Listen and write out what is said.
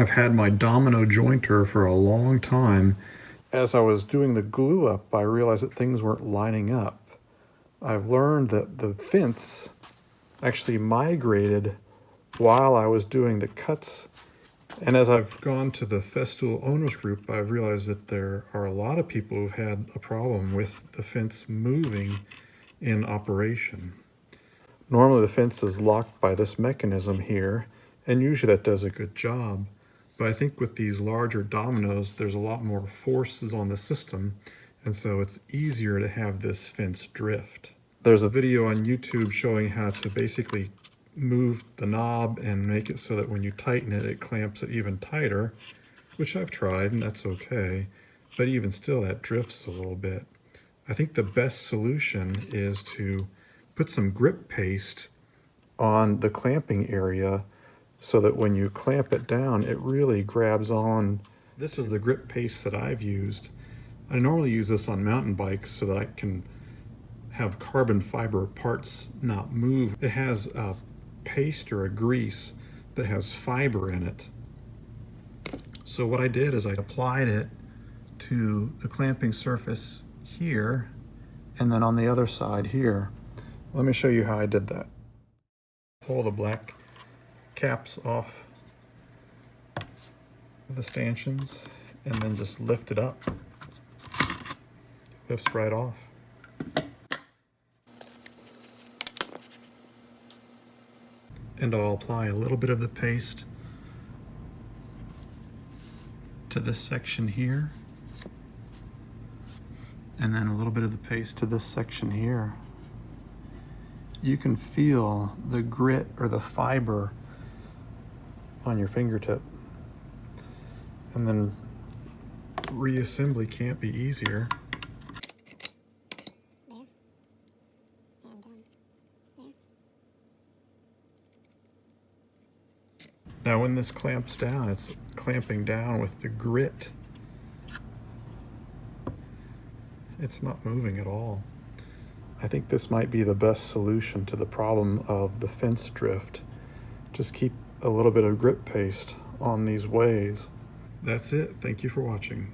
I've had my domino jointer for a long time. As I was doing the glue up, I realized that things weren't lining up. I've learned that the fence actually migrated while I was doing the cuts. And as I've gone to the Festool owners group, I've realized that there are a lot of people who've had a problem with the fence moving in operation. Normally the fence is locked by this mechanism here, and usually that does a good job. But I think with these larger dominoes, there's a lot more forces on the system, and so it's easier to have this fence drift. There's a video on YouTube showing how to basically move the knob and make it so that when you tighten it, it clamps it even tighter, which I've tried, and that's okay. But even still, that drifts a little bit. I think the best solution is to put some grip paste on the clamping area so that when you clamp it down, it really grabs on. This is the grip paste that I've used. I normally use this on mountain bikes so that I can have carbon fiber parts not move. It has a paste or a grease that has fiber in it. So what I did is I applied it to the clamping surface here and then on the other side here. Let me show you how I did that. Pull the black caps off the stanchions and then just lift it up. Lifts right off. And I'll apply a little bit of the paste to this section here, and then a little bit of the paste to this section here. You can feel the grit or the fiber on your fingertip. And then reassembly can't be easier. Now when this clamps down, it's clamping down with the grit. It's not moving at all. I think this might be the best solution to the problem of the fence drift. Just keep a little bit of grip paste on these ways. That's it. Thank you for watching.